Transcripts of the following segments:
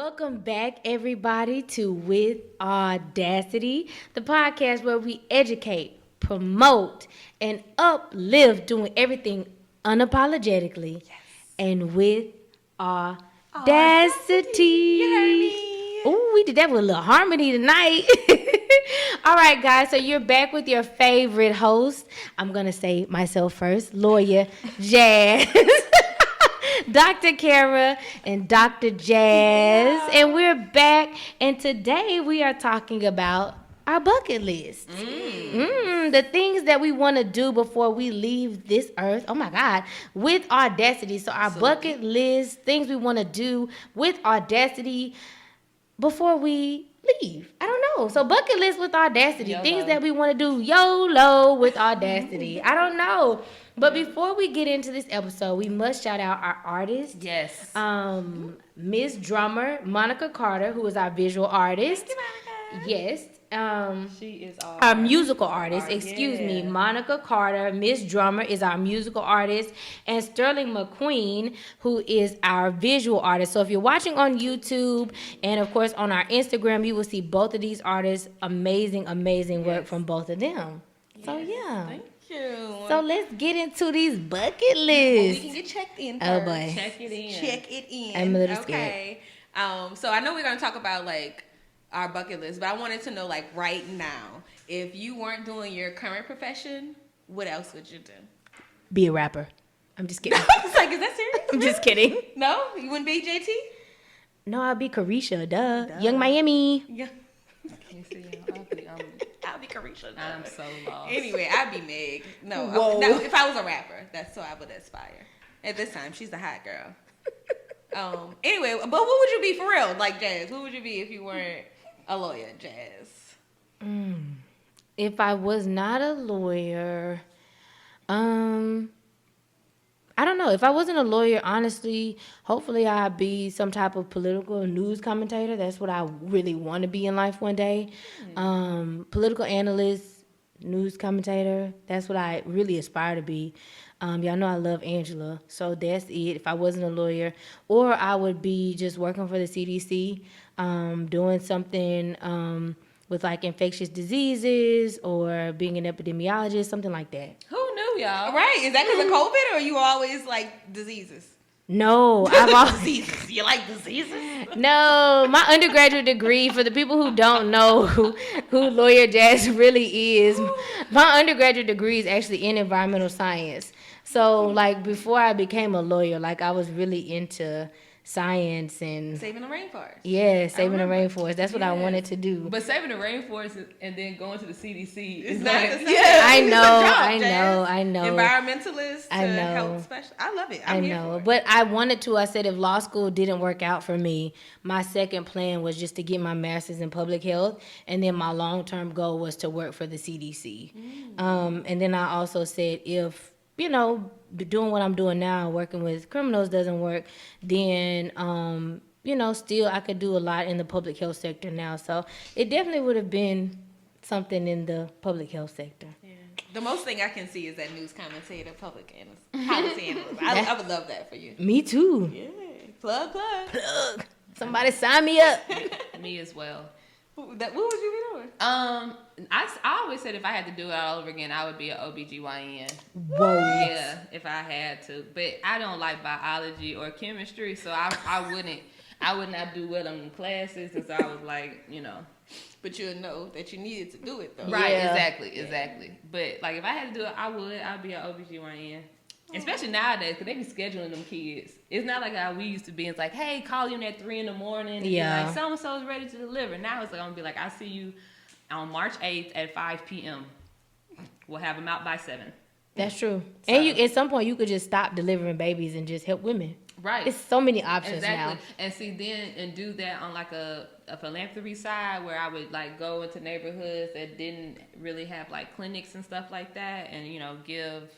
Welcome back, everybody, to With Audacity, the podcast where we educate, promote, and uplift, doing everything unapologetically and with audacity. You heard me. Ooh, we did that with a little harmony tonight. All right, guys, so you're back with your favorite host. I'm going to say myself first, lawyer Jazz. Dr. Kara and Dr. Jazz. And we're back. And today we are talking about our bucket list. The things that we want to do before we leave this earth. Oh my God. With audacity. So our bucket list, things we want to do with audacity before we leave. I don't know. So bucket list with audacity. YOLO. Things that we want to do YOLO with audacity. I don't know. But before we get into this episode, we must shout out our artist. Yes. Miss Drummer, Monica Carter, who is our visual artist. Thank you, Monica. Yes. She is Our musical artist, excuse me, Monica Carter. Miss Drummer is our musical artist, and Sterling McQueen, who is our visual artist. So if you're watching on YouTube and of course on our Instagram, you will see both of these artists. Amazing work from both of them. So yeah. Thank you. So let's get into these bucket We lists. can get checked in Oh, first. boy. Check it in. I'm a little okay. So I know we're gonna talk about like our bucket list, but I wanted to know like right now, if you weren't doing your current profession, what else would you do? Be a rapper. I'm just kidding. I was like, is that serious? I'm just kidding. No, you wouldn't be JT? No, I'll be Carisha. Duh. Young Miami. Yeah. You see, I'll be Carisha. I'm so lost. Anyway, I'd be Meg. No, Whoa. no, if I was a rapper, that's what I would aspire. At this time, she's the hot girl. Anyway, but what would you be for real, like Jazz? What would you be if you weren't a lawyer, Jazz? If I was not a lawyer, I don't know. If I wasn't a lawyer, honestly, hopefully I'd be some type of political news commentator. That's what I really want to be in life one day. Political analyst, news commentator. That's what I really aspire to be. Y'all know I love Angela, so that's it. If I wasn't a lawyer, or I would be just working for the CDC, doing something with like infectious diseases or being an epidemiologist, something like that. Who knew, y'all? Right? Is that because of COVID, or are you always like diseases? No, I've always. Diseases. You like diseases? No, my undergraduate degree, for the people who don't know who Lawyer Jazz really is, my undergraduate degree is actually in environmental science. So, like, before I became a lawyer, like, I was really into science and... Saving the rainforest. Yeah, saving the rainforest. That's what I wanted to do. But saving the rainforest and then going to the CDC It's is not like, the same. I It's a know, job, I Jazz. know, I know. Environmentalist to I know. health specialist. I love it. I I'm here know, for it. but I wanted to. I said if law school didn't work out for me, my second plan was just to get my master's in public health, and then my long-term goal was to work for the CDC. And then I also said if, you know, doing what I'm doing now, working with criminals doesn't work, then, you know, still I could do a lot in the public health sector now. So it definitely would have been something in the public health sector. Yeah. The most thing I can see is that news commentator, public analyst, policy analyst. I would love that for you. Me too. Yeah. Plug. Plug. Somebody sign me up. me as well. What would you be doing? I always said if I had to do it all over again, I would be an OBGYN. Whoa. Yeah, if I had to. But I don't like biology or chemistry, so I would not do well in classes, and so I was like, you know. But you'll know that you needed to do it though. Right, Yeah. exactly. But like if I had to do it, I'd be an OBGYN. Especially nowadays, because they be scheduling them kids. It's not like how we used to be. It's like, hey, call you at 3 a.m. and Yeah. be like, so-and-so is ready to deliver. Now it's like, I'm going to be like, I see you on March 8th at 5 p.m. We'll have them out by 7. That's true. So- And you, at some point, you could just stop delivering babies and just help women. Right. It's so many options Exactly. now. And see, then, and do that on like a philanthropy side where I would like go into neighborhoods that didn't really have like clinics and stuff like that, and, you know, give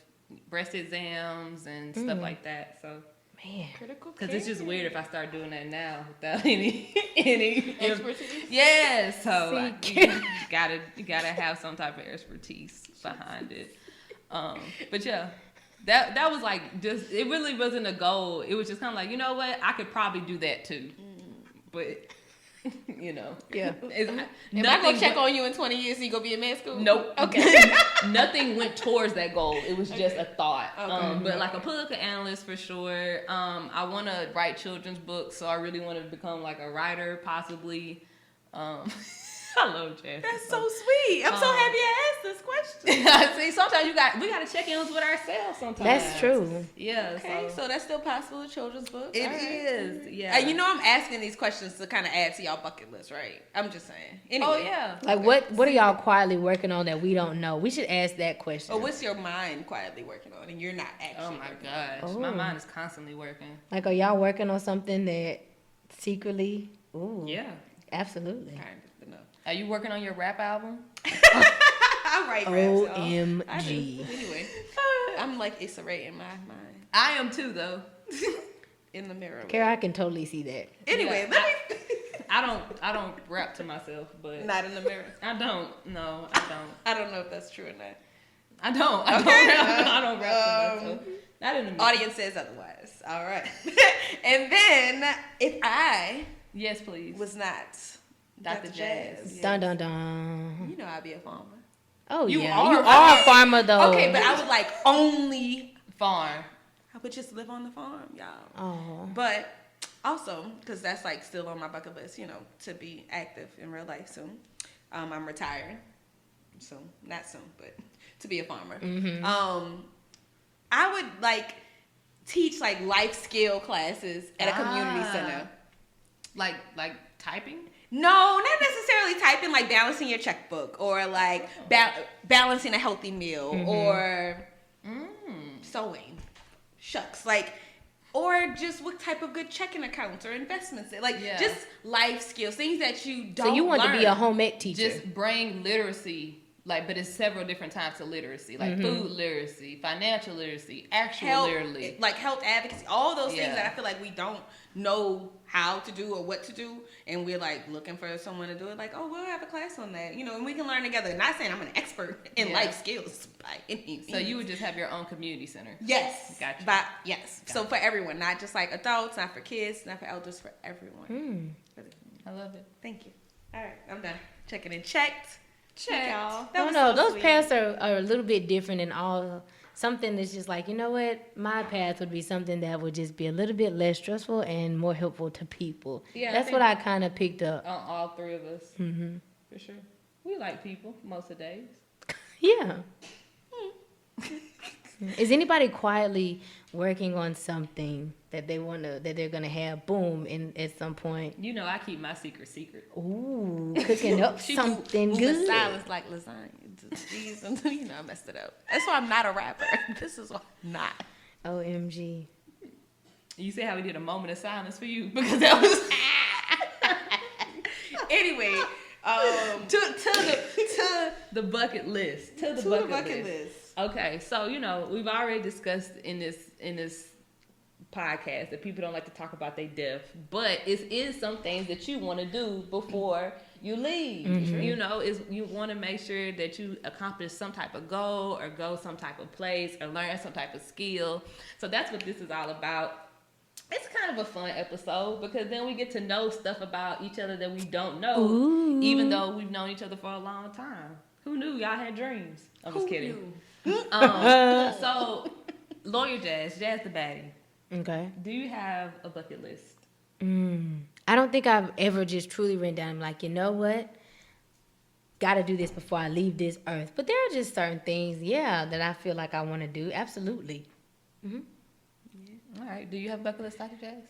breast exams and stuff like that. So, Man. Critical because it's just care. weird if I start doing that now without any Expertise? Yeah, so See, you gotta have some type of expertise behind it. But yeah, that was like just, it really wasn't a goal. It was just kind of like, you know what, I could probably do that too but you know, Yeah. Am I gonna check on you in 20 years? So you gonna be in med school? Nope. Okay. Nothing went towards that goal. It was just a thought. Okay. But like a political analyst for sure. I want to write children's books, so I really want to become like a writer, possibly. I love jazz. That's so sweet. I'm so happy I asked this question. See, sometimes we got to check in with ourselves. Sometimes That's true. Yeah. Okay, so that's still possible. A children's book. It All right. is. Yeah. You know, I'm asking these questions to kind of add to y'all bucket list, right? I'm just saying. Anyway. Oh yeah. Like what are y'all quietly working on that we don't know? We should ask that question. Or what's your mind quietly working on, and you're not actually? Oh my working on? gosh, my mind is constantly working. Like, are y'all working on something that secretly? Ooh. Yeah. Absolutely. Kind of, no. Are you working on your rap album? I write raps, y'all. OMG. I do. Anyway, I'm like Issa Rae in my mind. I am too, though. In the mirror. Kara, I can totally see that. Anyway, Yeah, let me. I don't rap to myself, but Not in the mirror. I don't. No, I don't. I don't know if that's true or not. I don't. I Okay. don't rap to myself. Not in the mirror. Audience says otherwise. All right. And then, if I Yes, please. was not Dr. Jazz. Dun dun dun. you know I'd be a farmer. Oh You yeah, are you a are a farmer though. Okay, but I would like only. Farm. I would just live on the farm, y'all. Oh. But also, because that's like still on my bucket list, you know, to be active in real life soon. I'm retiring. So, not soon, but to be a farmer. I would like teach like life skill classes at a community center. Like typing? No, not necessarily typing, like balancing your checkbook or like balancing a healthy meal or sewing. Shucks. Like, or just what type of good checking accounts or investments. Like, just life skills, things that you don't So you want learn. to be a home ec teacher? Just brain literacy. Like, but it's several different types of literacy, like food literacy, financial literacy, actual health, literacy. like health advocacy, all those things Yeah. that I feel like we don't know how to do or what to do, and we're like looking for someone to do it. Like, oh, we'll have a class on that, you know, and we can learn together. Not saying I'm an expert in life skills by any means. So you would just have your own community center. Yes, Gotcha. But yes, so for everyone, not just like adults, not for kids, not for elders, for everyone. I love it. Thank you. All right, I'm done. Checking in, checked. Check. Y'all. No, no, those paths are a little bit different and all. Something that's just like, you know what? My path would be something that would just be a little bit less stressful and more helpful to people. Yeah, that's what I kind of picked up. On all three of us. Mm-hmm. For sure. We like people most of the days. Yeah. Is anybody quietly working on something that they're gonna have boom at some point? You know, I keep my secret. Ooh, cooking up something move good. in silence like lasagna. Jeez, you know, I messed it up. That's why I'm not a rapper. This is why I'm not. OMG. You see how we did a moment of silence for you? Because that was... Anyway, to the bucket list. To the bucket list. Okay, so, you know, we've already discussed in this podcast that people don't like to talk about their death, but it is some things that you want to do before you leave. You know, is you want to make sure that you accomplish some type of goal or go some type of place or learn some type of skill. So that's what this is all about. It's kind of a fun episode because then we get to know stuff about each other that we don't know, even though we've known each other for a long time. Who knew y'all had dreams? I'm just kidding. So, Lawyer Jazz the baddie. Okay. Do you have a bucket list? I don't think I've ever just truly written down, like, you know what? Got to do this before I leave this earth. But there are just certain things, that I feel like I want to do. Absolutely. All right. Do you have a bucket list, Dr. Jazz?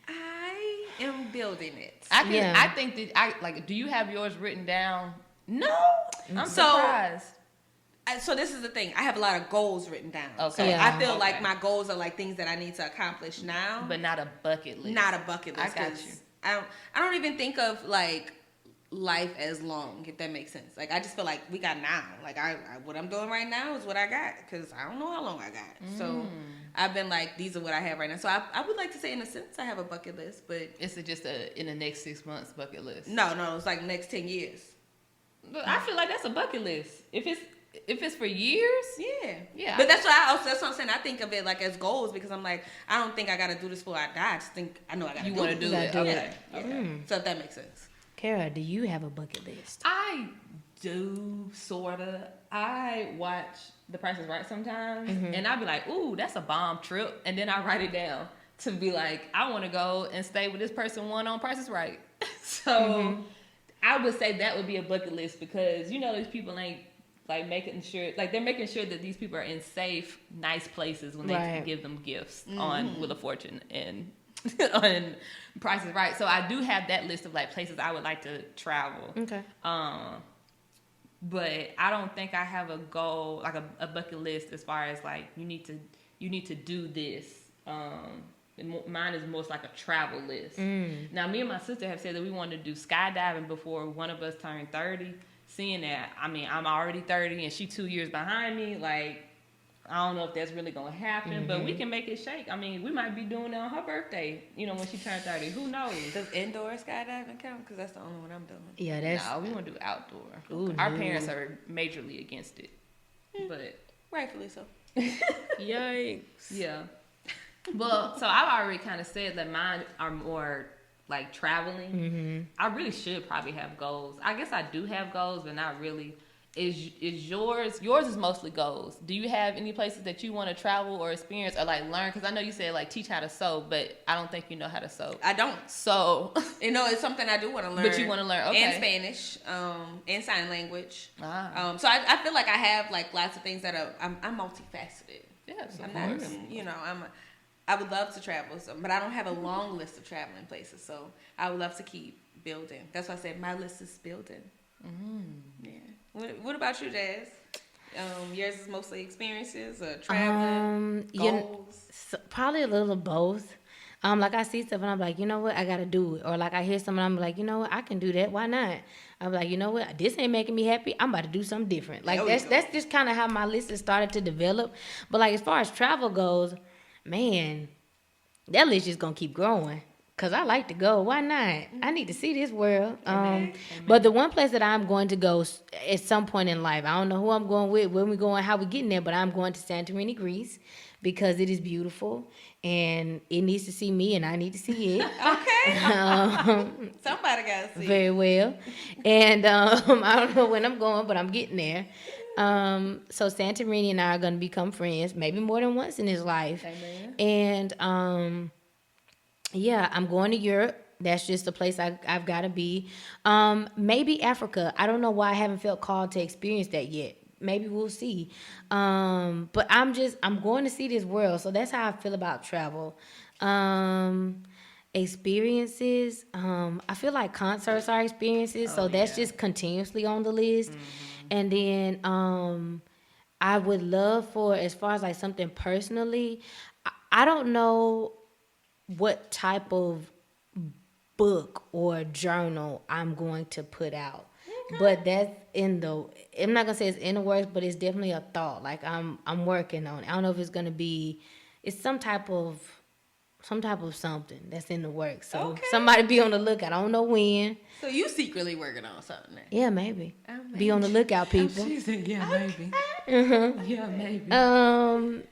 I am building it. I think that do you have yours written down? No. I'm So- surprised. So this is the thing. I have a lot of goals written down. Okay. So Yeah. I feel like my goals are like things that I need to accomplish now, But not a bucket list. not a bucket list. I got 'cause you. I don't even think of like life as long, if that makes sense. Like I just feel like we got now. Like I what I'm doing right now is what I got because I don't know how long I got. So I've been like, these are what I have right now. So I would like to say in a sense I have a bucket list, but It's just in the next 6 months bucket list. no, it's like next 10 years. But I feel like that's a bucket list. If it's if it's for years, yeah. But that's what I'm saying. I think of it like as goals because I'm like, I don't think I gotta do this before I die. I just think I know I gotta. You want to do it? Okay. So if that makes sense. Kara, do you have a bucket list? I do sorta. I watch The Price is Right sometimes, and I'll be like, "Ooh, that's a bomb trip," and then I write it down to be like, "I want to go and stay with this person one on Price is Right." So I would say that would be a bucket list because these people ain't like making sure, like they're making sure that these people are in safe, nice places when they give them gifts on Wheel of Fortune and on Price is Right. So I do have that list of like places I would like to travel. Okay. But I don't think I have a goal, like a bucket list as far as like you need to do this. Mine is most like a travel list. Now, me and my sister have said that we wanted to do skydiving before one of us turned 30. Seeing that, I mean, I'm already 30 and she 2 years behind me. Like, I don't know if that's really going to happen, but we can make it shake. I mean, we might be doing it on her birthday, when she turned 30. Who knows? Does indoor skydiving count? Because that's the only one I'm doing. Yeah, that's... No, we want to do outdoor. Ooh, our parents are majorly against it. But... Rightfully so. Yikes. Yeah. Well, so I've already kind of said that mine are more like traveling. I really should probably have goals. I guess I do have goals, but not really. Is yours is mostly goals. Do you have any places that you want to travel or experience or like learn? Because I know you said like teach how to sew, but I don't think you know how to sew. I don't. So it's something I do want to learn. But you want to learn, okay. And Spanish, and sign language. So I feel like I have like lots of things that I'm multifaceted. Yeah, I'm not, I would love to travel, but I don't have a long list of traveling places. So I would love to keep building. That's why I said my list is building. Yeah. What about you, Jazz? Yours is mostly experiences or traveling, goals? Probably a little of both. Like I see stuff and I'm like, you know what, I gotta do it. Or like I hear something, I'm like, you know what, I can do that. Why not? I'm like, you know what, this ain't making me happy. I'm about to do something different. Like that's just kind of how my list has started to develop. But like as far as travel goes, man, that list is gonna keep growing. Cause I like to go. Why not? I need to see this world. But the one place that I'm going to go at some point in life, I don't know who I'm going with, when we're going, how we getting there, but I'm going to Santorini, Greece, because it is beautiful and it needs to see me and I need to see it. Okay. Somebody gotta see. Very well. And I don't know when I'm going, but I'm getting there. So Santorini and I are going to become friends, maybe more than once in his life. Amen. And yeah, I'm going to Europe. That's just the place I've got to be. Maybe Africa. I don't know why I haven't felt called to experience that yet. Maybe we'll see. But I'm going to see this world. So that's how I feel about travel. Experiences. I feel like concerts are experiences. So that's just continuously on the list. And then I would love for, as far as like something personally, I don't know what type of book or journal I'm going to put out. Okay. But that's I'm not gonna say it's in the works, but it's definitely a thought. Like I'm working on it. I don't know if it's gonna be, it's some type of something that's in the works. So somebody be on the lookout. I don't know when. So you secretly working on something? Yeah, maybe. Be on the lookout, people. She said, yeah, maybe. Yeah, maybe.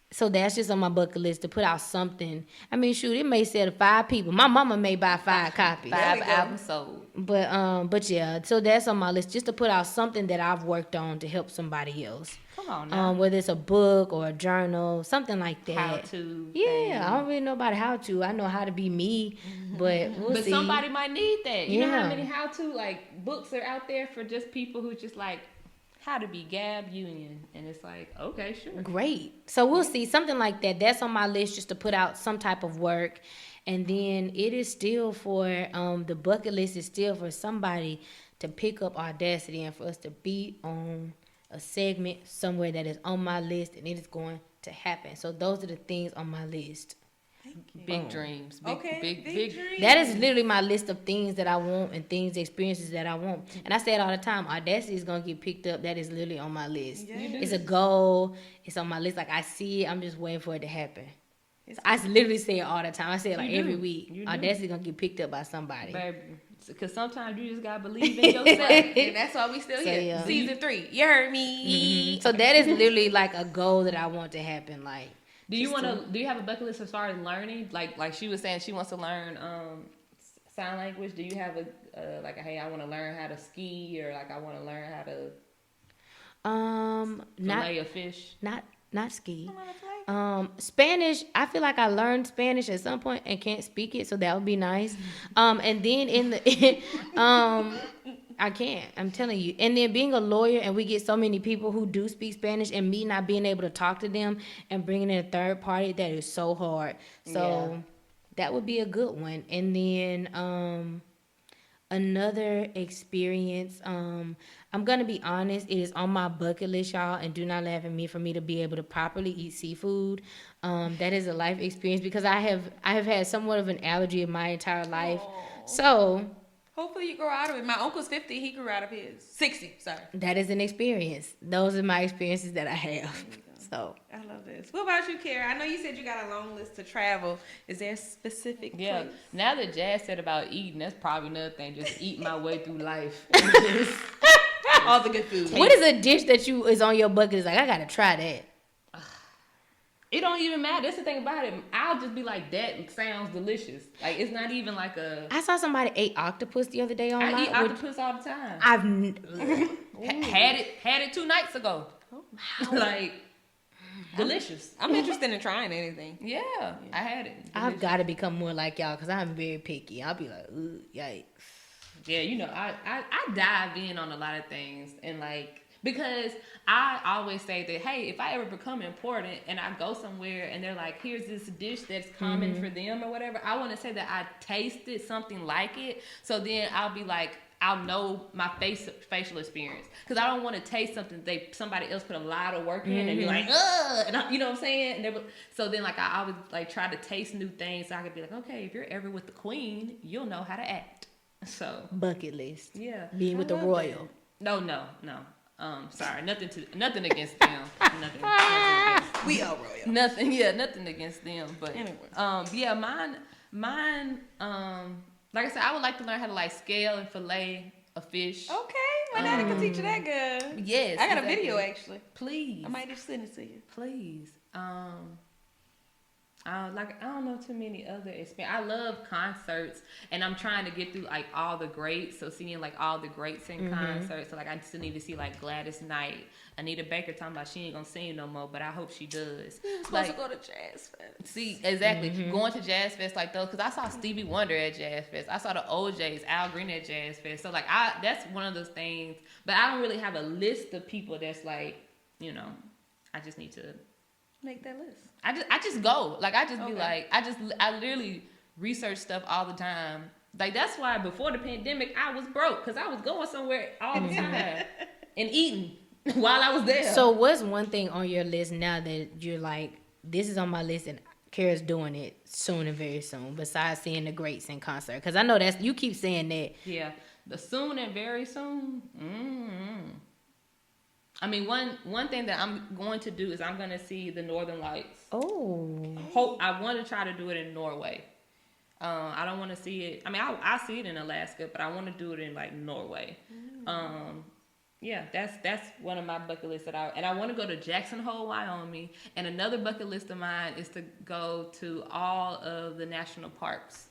So that's just on my bucket list to put out something. I mean, shoot, it may sell to 5 people. My mama may buy 5 copies. 5 albums sold. But yeah, so that's on my list, just to put out something that I've worked on to help somebody else. Come on now. Whether it's a book or a journal, something like that. How to. Yeah, I don't really know about how to. I know how to be me, but we'll see. But somebody might need that. You know how many how to like books are out there for just people who just like how to be Gab Union, and it's like, okay, sure. Great. So we'll see. Something like that. That's on my list, just to put out some type of work. And then it is still for, the bucket list is still for somebody to pick up Audacity and for us to be on a segment somewhere that is on my list, and it is going to happen. So those are the things on my list. Big dreams. Big dreams. That is literally my list of things that I want and experiences that I want. And I say it all the time. Audacity is going to get picked up. That is literally on my list. Yes. It's a goal. It's on my list. Like, I see it. I'm just waiting for it to happen. I literally say it all the time. I say it like every week. Audacity is going to get picked up by somebody. Baby, Because sometimes you just gotta believe in yourself, and that's why we still So, here. yeah. Season 3. You heard me. So that is literally like a goal that I want to happen. Like, Do you have a bucket list as far as learning? Like she was saying, she wants to learn sign language. Do you have a hey, I want to learn how to ski, or like I want to learn how to fillet a fish? Not ski. Spanish. I feel like I learned Spanish at some point and can't speak it, so that would be nice. And then I can't. I'm telling you. And then being a lawyer, and we get so many people who do speak Spanish, and me not being able to talk to them and bringing in a third party, that is so hard. So that would be a good one. And then another experience. I'm gonna be honest. It is on my bucket list, y'all, and do not laugh at me, for me to be able to properly eat seafood. That is a life experience, because I have had somewhat of an allergy in my entire life. Aww. So hopefully you grow out of it. My uncle's 50. He grew out of his. 60. Sorry. that is an experience. Those are my experiences that I have. So I love this. What about you, Kara? I know you said you got a long list to travel. Is there a specific place? Now that Jazz said about eating, that's probably another thing. Just eat my way through life. All the good food. what is a dish that is on your bucket? Is like, I gotta try that. It don't even matter. That's the thing about it. I'll just be like, that sounds delicious. Like, it's not even like a... I saw somebody ate octopus the other day online. I eat octopus all the time. Had it 2 nights ago. Oh, wow. Like, delicious. I'm interested in trying anything. Yeah, I had it. I've got to become more like y'all, because I'm very picky. I'll be like, ooh, yikes. Yeah, I dive in on a lot of things, and like, because I always say that, hey, if I ever become important and I go somewhere and they're like, here's this dish that's common for them or whatever, I want to say that I tasted something like it, so then I'll be like, I'll know my facial experience, because I don't want to taste something somebody else put a lot of work in and be like, ugh, and you know what I'm saying? And so then like I always like try to taste new things, so I could be like, okay, if you're ever with the queen, you'll know how to act. So Bucket list. yeah, Being with the royal. No. Sorry, nothing against them. Nothing against. We are royal. Nothing against them. But anyway. mine. Like I said, I would like to learn how to like scale and fillet a fish. Okay, my daddy can teach you that good. Yes, I got a video actually. Please, I might just send it to you. Please. I don't know too many other experiences. I love concerts, and I'm trying to get through like all the greats. So seeing like all the greats in concerts. So like I still need to see like Gladys Knight, Anita Baker talking about she ain't gonna sing no more, but I hope she does. You were supposed to go to Jazz Fest. See, exactly. Going to Jazz Fest like those, because I saw Stevie Wonder at Jazz Fest. I saw the OJs, Al Green at Jazz Fest. So like that's one of those things. But I don't really have a list of people that's like, I just need to make that list. I just go. Like I just be like, I literally research stuff all the time. Like that's why before the pandemic I was broke, because I was going somewhere all the time and eating while I was there. So what's one thing on your list now that you're like, this is on my list and Kara's doing it soon and very soon, besides seeing the greats in concert? Because I know you keep saying that. Yeah, the soon and very soon. I mean, one thing that I'm going to do is I'm going to see the Northern Lights. Oh. I want to try to do it in Norway. I don't want to see it. I mean, I see it in Alaska, but I want to do it in like Norway. Yeah, that's one of my bucket lists and I want to go to Jackson Hole, Wyoming. And another bucket list of mine is to go to all of the national parks.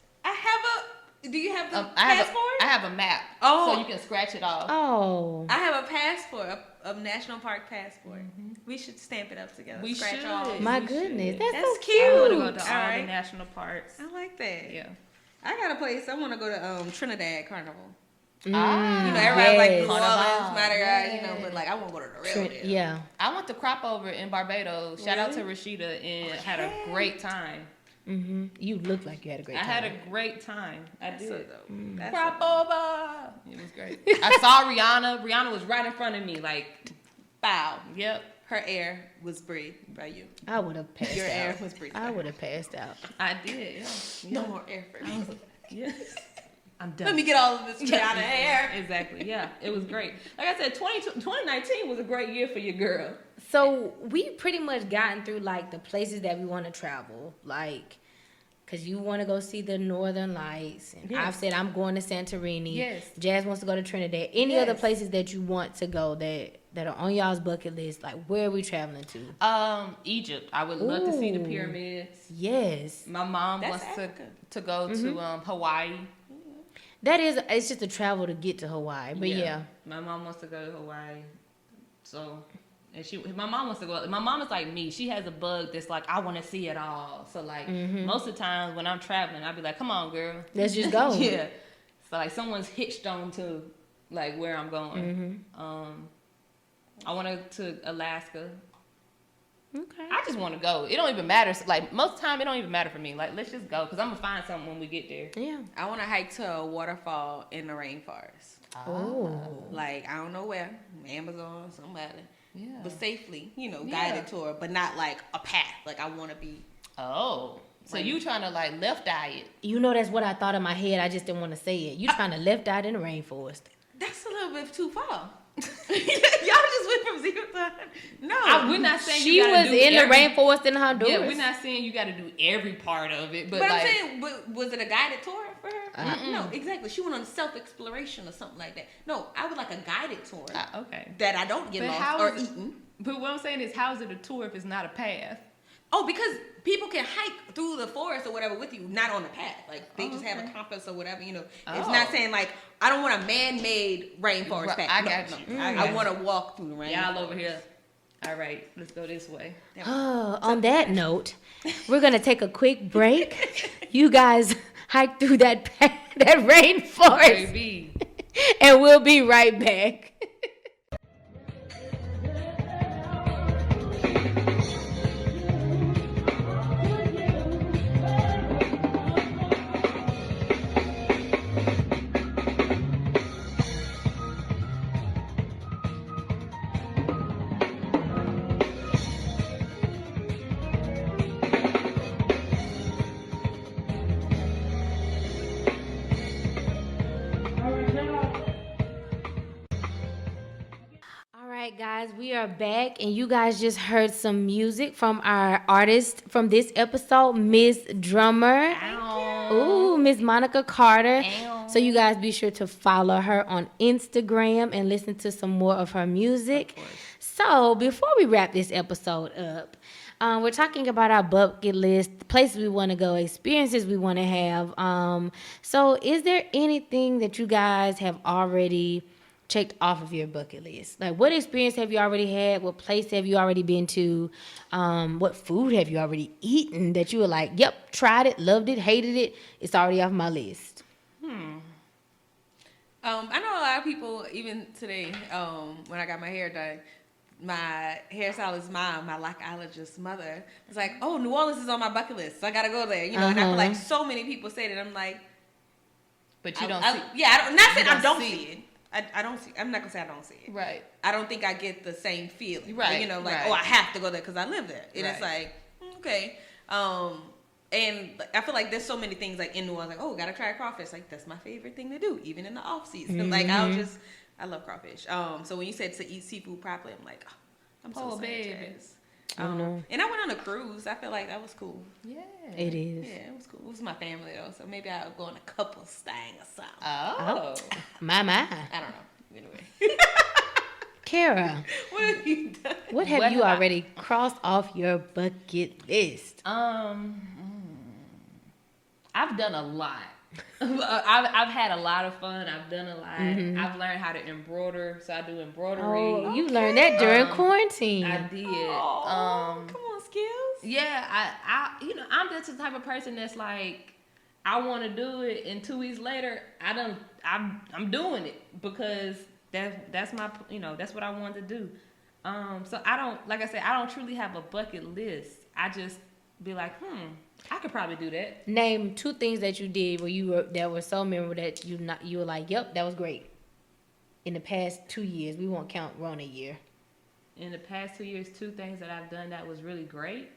Do you have the passport? I have a map. Oh. So you can scratch it off. Oh. I have a passport, a national park passport. We should stamp it up together. We scratch should. off. My We goodness. should. That's so cute. I want to go to all Alright. the national parks. I like that. Yeah. I got a place. I want to go to Trinidad Carnival. Ah, You know, everybody like New Carnival. Orleans, Mardi Gras, but like I want to go to the real deal. Yeah. I went to crop over in Barbados. Shout out to Rashida, and had a great time. You look like you had a great I time. had a great time. I That's did. so dope. That's Crop so dope. over. It was great. I saw Rihanna. Rihanna was right in front of me. Like, Bow. yep. Her air was breathed by you. I would have passed Your out. air was breathed. I would have passed out. I did. Yeah. No more air for me. Yes. I'm done. Let me get all of this Rihanna air. Exactly. Yeah. It was great. Like I said, 2019 was a great year for your girl. So we pretty much gotten through like the places that we want to travel. Like, Because you want to go see the Northern Lights. And Yes. I've said I'm going to Santorini. Yes. Jazz wants to go to Trinidad. Any Yes. other places that you want to go that are on y'all's bucket list? Like, where are we traveling to? Egypt. I would love to see the Ooh. pyramids. Yes. My mom That's wants Africa. to go to Hawaii. It's just a travel to get to Hawaii. But yeah. My mom wants to go to Hawaii. So, and my mom wants to go. My mom is like me. She has a bug that's like, I want to see it all. So like most of the times when I'm traveling, I'll be like, come on, girl. Let's just go. Yeah. So like someone's hitched on to like where I'm going. I want to Alaska. Okay. I just want to go. It don't even matter. Like most of the time, it don't even matter for me. Like let's just go because I'm gonna find something when we get there. Yeah. I want to hike to a waterfall in the rainforest. Oh. Like, I don't know where. Amazon, somebody. Yeah. But safely, Yeah. guided tour, but not like a path. Like, I want to be. Oh. So you trying to like left eye it? You know, that's what I thought in my head. I just didn't want to say it. You trying to left out in the rainforest. That's a little bit too far. Y'all just went from 0 to 100. No. We're not saying She you gotta was do in the every- rainforest in Honduras. Yeah, we're not saying you got to do every part of it, but But like, I'm saying, was it a guided tour for her? Uh-uh. No, exactly. She went on self-exploration or something like that. No, I would like a guided tour okay. that I don't get But lost how or is it- eaten. But what I'm saying is, how is it a tour if it's not a path? Oh, because people can hike through the forest or whatever with you, not on the path. Like, they just have a okay. compass or whatever, It's Oh. not saying, like, I don't want a man-made rainforest Right, path. I No, got no. you. I want to walk through the rainforest. Y'all over here. All right, let's go this way. On that note, we're gonna take a quick break. You guys hike through that rainforest, Baby. and we'll be right back. All right, guys, we are back, and you guys just heard some music from our artist from this episode, Miss Drummer. Ooh, Miss Monica Carter. So you guys be sure to follow her on Instagram and listen to some more of her music. So before we wrap this episode up, we're talking about our bucket list, places we want to go, experiences we want to have. So is there anything that you guys have already checked off of your bucket list? Like, what experience have you already had? What place have you already been to? What food have you already eaten that you were like, yep, tried it, loved it, hated it. It's already off my list. I know a lot of people, even today, when I got my hair done, my hairstylist's mom, my lockologist's mother, was like, oh, New Orleans is on my bucket list, so I gotta go there, And I feel like so many people say that. I'm like, But you don't I, see. yeah, I don't, not saying I don't don't see see it. I don't see. I'm not gonna say I don't see it. Right. I don't think I get the same feeling. Right, Like, right. oh, I have to go there because I live there. And it's Right. like, okay. And I feel like there's so many things like in New Orleans, like, oh, gotta try crawfish. Like, that's my favorite thing to do, even in the off season. Like, I love crawfish. So when you said to eat seafood properly, I'm like, oh, I'm so Oh, baby. Sagittarius. And I went on a cruise. I feel like that was cool. Yeah. It is. Yeah, it was cool. It was my family though, so maybe I'll go on a couple's thing or something. Oh. My. I don't know. Anyway. Kara, What have you done? what have What you have I- already crossed off your bucket list? I've done a lot. I've had a lot of fun. I've done a lot. I've learned how to embroider, so I do embroidery. Oh, you learned that during quarantine. I did. Oh, come on, skills. Yeah, I'm just the type of person that's like, I want to do it, and 2 weeks later, I'm doing it because that's my, that's what I wanted to do. So I don't, like I said, I don't truly have a bucket list. I just be like, I could probably do that. Name 2 things that you did that were so memorable that you were like, yep, that was great. In the past 2 years, we won't count Rona year. In the past 2 years, 2 things that I've done that was really great.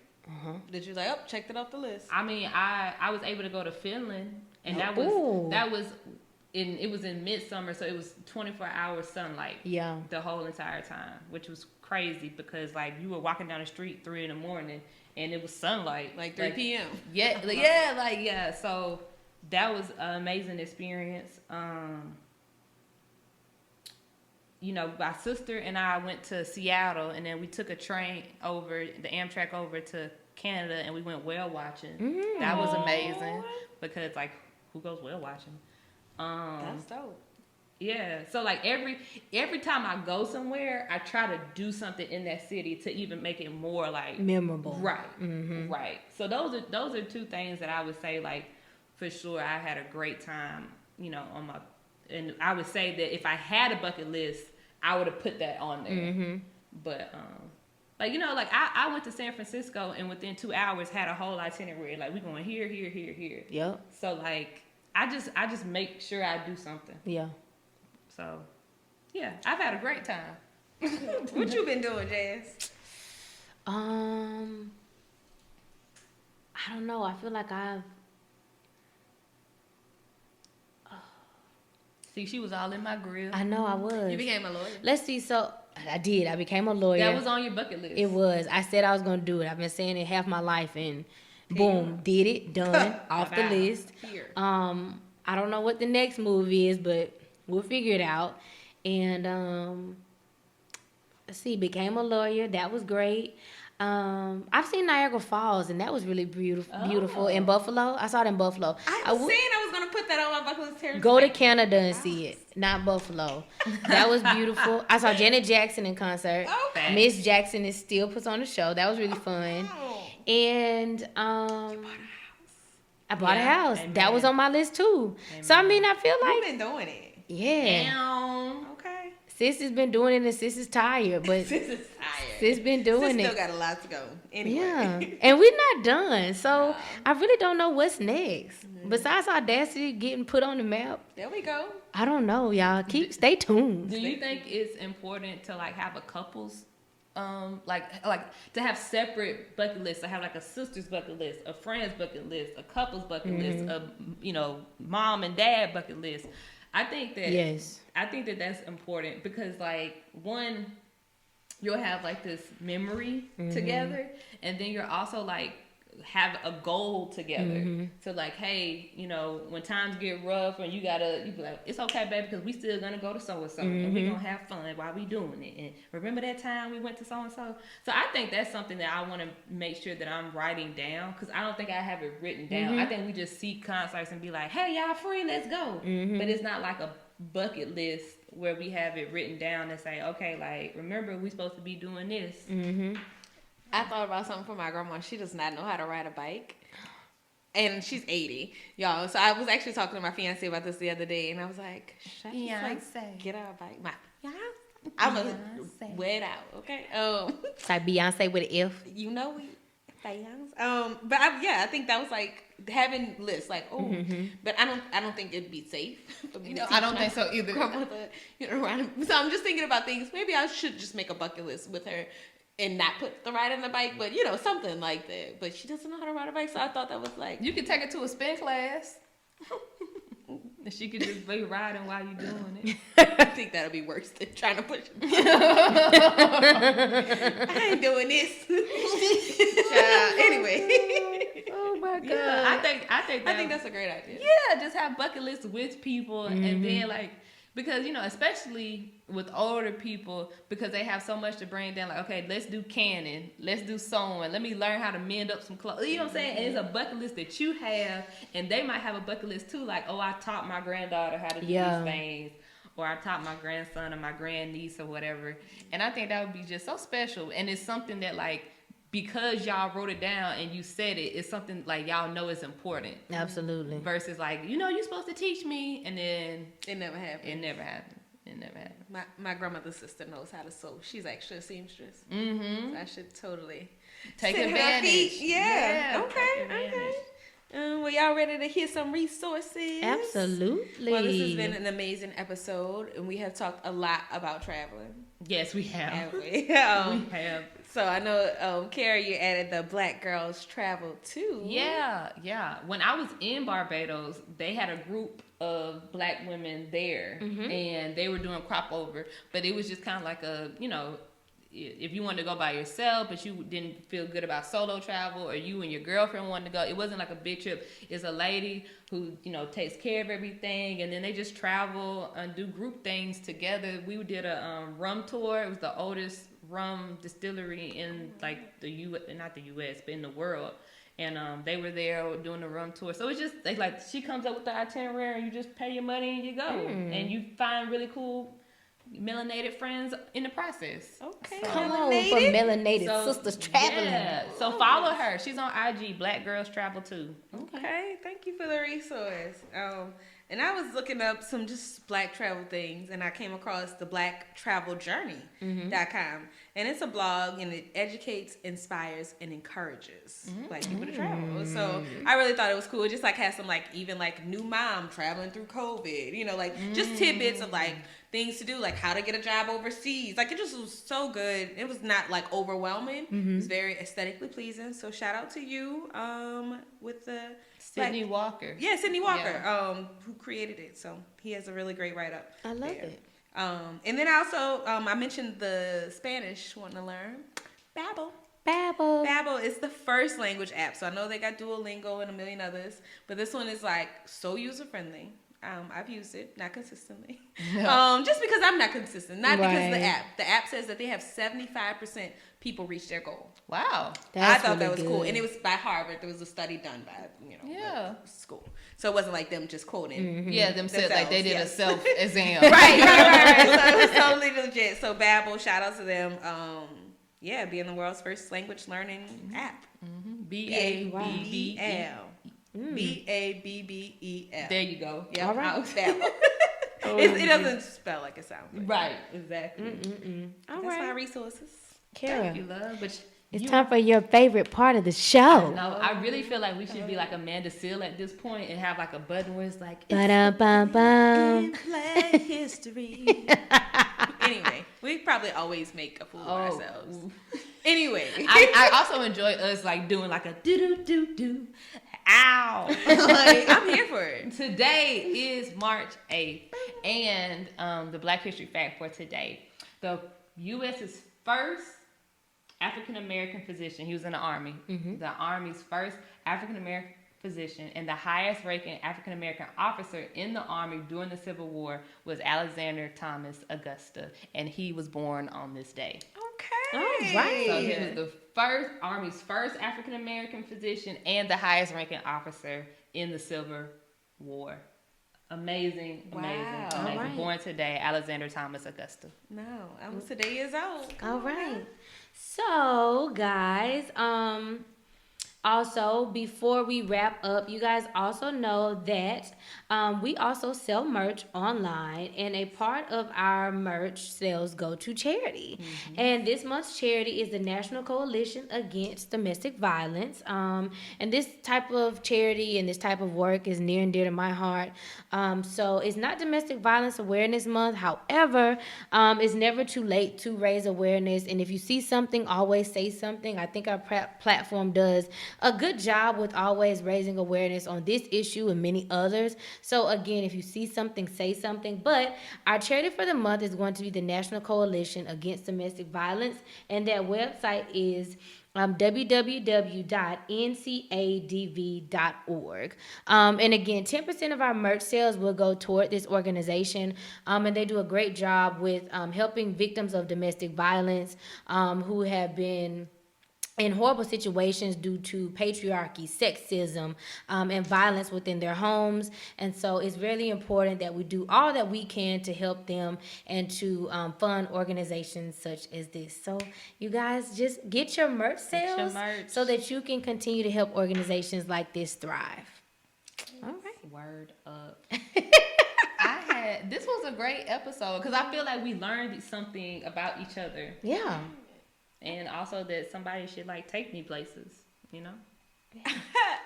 Did you like, oh, checked it off the list? I mean, I was able to go to Finland, and that Ooh. was it was in midsummer, so it was 24 hours sunlight. Yeah. The whole entire time, which was crazy because like you were walking down the street 3 in the morning and it was sunlight, like 3 p.m. Yeah. So that was an amazing experience. You know, my sister and I went to Seattle, and then we took a train over the Amtrak over to Canada, and we went whale watching. That was amazing because like who goes whale watching? That's dope. Yeah, so like every time I go somewhere, I try to do something in that city to even make it more like memorable. Right, right. So those are 2 things that I would say like for sure I had a great time. You know, and I would say that if I had a bucket list, I would have put that on there. But like you know, like I went to San Francisco and within 2 hours had a whole itinerary. Like we going here. Yep. So like I just make sure I do something. Yeah. So, yeah, I've had a great time. What you been doing, Jazz? I don't know. I feel like I've. See, she was all in my grill. I know I was. You became a lawyer. Let's see. So I did. I became a lawyer. That was on your bucket list. It was. I said I was gonna do it. I've been saying it half my life, and boom, did it. Done. Off the list. Here. I don't know what the next move is, but we'll figure it out. And let's see, became a lawyer. That was great. I've seen Niagara Falls, and that was really beautiful. In Buffalo. I saw it in Buffalo. I was saying I was going to put that on my bucket list. Go to Canada and see it, not Buffalo. That was beautiful. I saw Janet Jackson in concert. Okay. Miss Jackson is still puts on the show. That was really fun. And I bought a house. Amen. That was on my list too. Amen. So I mean, I feel like you've been doing it. Yeah. Damn. Okay. Sis has been doing it, and sis is tired, but Sis is tired. Sis been doing Sis it. Still got a lot to go. Anyway. Yeah, and we're not done. So I really don't know what's next. Besides Audacity getting put on the map. There we go. I don't know, y'all. Stay tuned. Do you think it's important to like have a couple's like to have separate bucket lists? I have like a sister's bucket list, a friend's bucket list, a couple's bucket list, a mom and dad bucket list. I think that that's important because like one, you'll have like this memory together, and then you're also like have a goal together. So like, hey, when times get rough and you be like, it's okay, baby, because we still gonna go to so and so, and we gonna have fun while we doing it. And remember that time we went to so and so. So I think that's something that I want to make sure that I'm writing down, because I don't think I have it written down. I think we just see concerts and be like, hey, y'all free, let's go. But it's not like a bucket list where we have it written down and say, okay, like, remember we supposed to be doing this. I thought about something for my grandma. She does not know how to ride a bike. And she's 80, y'all. So I was actually talking to my fiance about this the other day, and I was like, should I just like get on a bike? I'm going to wear it out, okay? It's like Beyonce with an F. You know we but I think that was like having lists, like but I don't think it'd be safe for me. I don't think so either. Grandmother, so I'm just thinking about things. Maybe I should just make a bucket list with her and not put the ride on the bike, but something like that. But she doesn't know how to ride a bike, so I thought that was like you could take her to a spin class. And she could just be riding while you're doing it. I think that'll be worse than trying to push it. I ain't doing this. Anyway. Oh my God. Yeah, I think that's a great idea. Yeah, just have bucket lists with people, and then like, because especially with older people, because they have so much to bring down, like, okay, let's do canning, let's do sewing, let me learn how to mend up some clothes. You know what I'm saying? And it's a bucket list that you have, and they might have a bucket list too, like, oh, I taught my granddaughter how to do these things, or I taught my grandson or my grandniece or whatever. And I think that would be just so special. And it's something that, like, because y'all wrote it down and you said it, it's something like y'all know is important. Absolutely. Versus like, you're supposed to teach me, and then it never happened. It never happened. My grandmother's sister knows how to sew. She's actually a seamstress. Mm-hmm. So I should totally take advantage. Yeah. Okay. Well, y'all ready to hear some resources? Absolutely. Well, this has been an amazing episode, and we have talked a lot about traveling. Yes, we have. Have we? We have. So I know, Carrie, you added the Black Girls Travel too. Yeah. When I was in Barbados, they had a group of Black women there, and they were doing crop over, but it was just kind of like if you wanted to go by yourself, but you didn't feel good about solo travel, or you and your girlfriend wanted to go, it wasn't like a big trip. It's a lady who, takes care of everything, and then they just travel and do group things together. We did a rum tour. It was the oldest rum distillery in like not the U.S., but in the world. And they were there doing the rum tour. So it's just like she comes up with the itinerary, and you just pay your money and you go, and you find really cool melanated friends in the process. Okay. Come on, for melanated sisters traveling. Yeah. So follow her. She's on IG. Black Girls Travel too. Okay. Thank you for the resource. And I was looking up some just black travel things, and I came across the blacktraveljourney.com. And it's a blog, and it educates, inspires, and encourages black people to travel. So I really thought it was cool. It just like has some even new mom traveling through COVID, just tidbits of things to do, like how to get a job overseas. It just was so good. It was not overwhelming. It was very aesthetically pleasing. So shout out to you with the Sydney Walker. Yeah, Sydney Walker, who created it. So he has a really great write-up. I love it. And then also, I mentioned the Spanish wanting to learn. Babbel. Babbel is the first language app. So I know they got Duolingo and a million others, but this one is so user-friendly. I've used it, not consistently. Just because I'm not consistent, not because of the app. The app says that they have 75% people reach their goal. Wow. I thought that was cool. And it was by Harvard. There was a study done by, school. So it wasn't like them just quoting. Yeah, them said they did a self-exam. right. So it was totally legit. So Babbel, shout out to them. Being the world's first language learning app. Babbel. Babbel. There you go. Yeah, all right. Babbel. It doesn't spell like it sounds. Right. Exactly. All That's right. my resources. Kara, Thank you, love. But it's time for your favorite part of the show. No, I really feel like we should be like Amanda Seale at this point and have a button where it's like Ba-dum-bum-bum. Black history. Anyway, we probably always make a fool of ourselves. Anyway, I also enjoy us doing a do. Ow. I'm here for it. Today is March 8th, and the Black History fact for today: the U.S.'s first African American physician. He was in the Army. The Army's first African American physician and the highest ranking African American officer in the Army during the Civil War was Alexander Thomas Augusta, and he was born on this day. Okay. All right. So he was the Army's first African American physician and the highest ranking officer in the Civil War. Amazing. Right. Born today, Alexander Thomas Augusta. No, I was today years old. All right. So, guys, also, before we wrap up, you guys also know that we also sell merch online, and a part of our merch sales go to charity. And this month's charity is the National Coalition Against Domestic Violence. And this type of charity and this type of work is near and dear to my heart. So it's not Domestic Violence Awareness Month. However, it's never too late to raise awareness. And if you see something, always say something. I think our platform does a good job with always raising awareness on this issue and many others. So again, if you see something, say something. But our charity for the month is going to be the National Coalition Against Domestic Violence, and that website is www.ncadv.org. And again, 10% of our merch sales will go toward this organization, and they do a great job with helping victims of domestic violence who have been in horrible situations due to patriarchy, sexism, and violence within their homes. And so it's really important that we do all that we can to help them and to fund organizations such as this. So you guys just get your merch sales so that you can continue to help organizations like this thrive. All right. Word up. This was a great episode because I feel like we learned something about each other. Yeah. And also that somebody should take me places,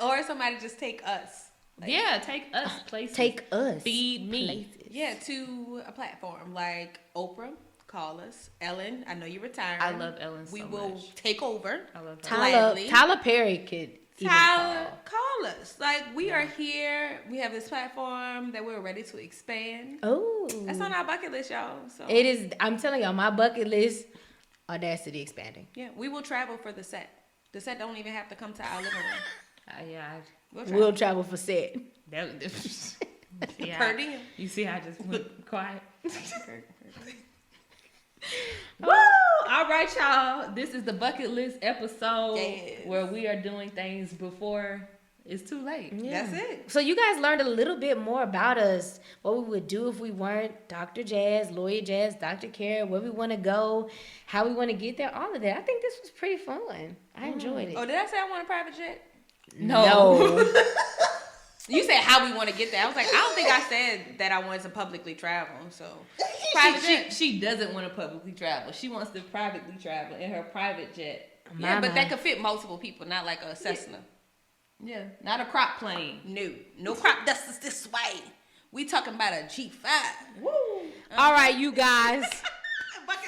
Or somebody just take us. Take us places. Take us. Feed me. Places. Yeah, to a platform like Oprah. Call us. Ellen, I know you're retiring. I love Ellen so We will much. take over. I love her. Tyler Perry could even call us. We are here. We have this platform that we're ready to expand. Oh. That's on our bucket list, y'all. So It is. I'm telling y'all, my bucket list Audacity expanding. Yeah, we will travel for the set. The set don't even have to come to our living room. Yeah. We'll travel for set. Yeah. Per diem. You see, I just went quiet. Woo! All right, y'all. This is the bucket list episode where we are doing things before it's too late. Yeah. That's it. So you guys learned a little bit more about us, what we would do if we weren't Dr. Jazz, Lawyer Jazz, Dr. Kara, where we want to go, how we want to get there, all of that. I think this was pretty fun. I enjoyed it. Oh, did I say I want a private jet? No. You said how we want to get there. I was like, I don't think I said that I wanted to publicly travel. So, private jet. She doesn't want to publicly travel. She wants to privately travel in her private jet. Yeah, but that could fit multiple people, not like a Cessna. Yeah, not a crop plane. No crop dusters this way. We talking about a G5. Woo! All right, you guys.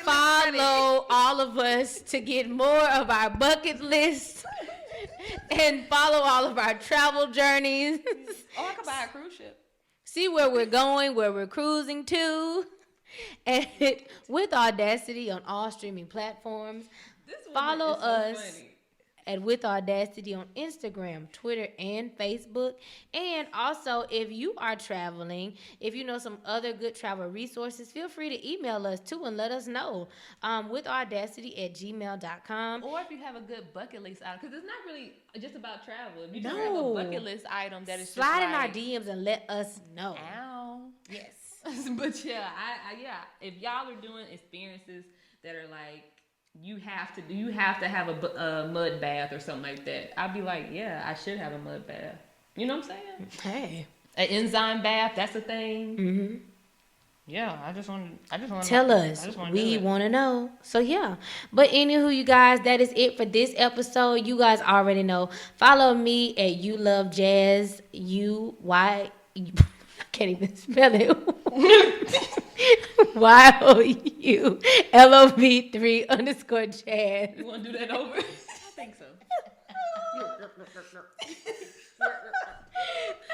Follow all of us to get more of our bucket list and follow all of our travel journeys. Oh, I could buy a cruise ship. See where we're going, where we're cruising to. And with Audacity on all streaming platforms. Follow us at With Audacity on Instagram, Twitter, and Facebook. And also, if you are traveling, if you know some other good travel resources, feel free to email us too and let us know. Withaudacity@gmail.com. Or if you have a good bucket list item, because it's not really just about travel. If you just have a bucket list item that is slide just in our DMs and let us know. Ow. Yes. But yeah, if y'all are doing experiences that are like, you have to have a mud bath or something like that, I'd be like, yeah, I should have a mud bath. You know what I'm saying? Hey. An enzyme bath, that's a thing. Mm-hmm. Yeah, I just want to tell us. We want to know. So yeah. But anywho, you guys, that is it for this episode. You guys already know. Follow me at You Love Jazz. I can't even spell it. YOULOV3_jazz. You want to do that over? I think so.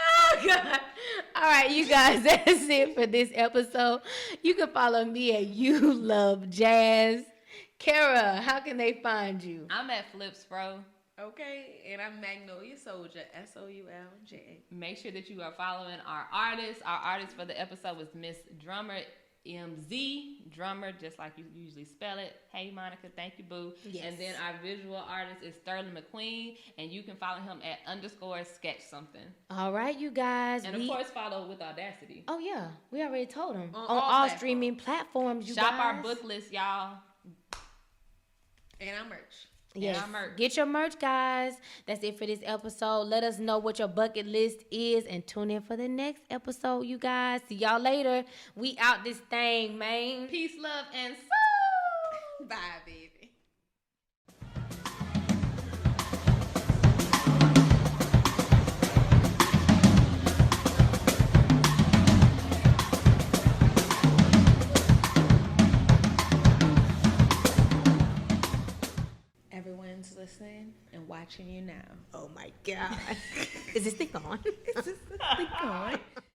Oh, God. All right, you guys, that's it for this episode. You can follow me at You Love Jazz. Kara, how can they find you? I'm at Flips, bro. Okay, and I'm Magnolia Soldier, SOULJ. Make sure that you are following our artist. Our artist for the episode was Miss Drummer, MZ Drummer, just like you usually spell it. Hey, Monica, thank you, boo. Yes. And then our visual artist is Sterling McQueen, and you can follow him at _sketch something. All right, you guys. And of course, follow With Audacity. Oh, yeah. We already told them. On all platforms. Streaming platforms, you Shop guys. our book list, y'all. And our merch. Yes. And our merch. Get your merch, guys. That's it for this episode. Let us know what your bucket list is and tune in for the next episode, you guys. See y'all later. We out this thing, man. Peace, love, and soul. Bye, baby. Everyone's listening and watching you now. Oh, my God. Is this thing on? Is this thing on?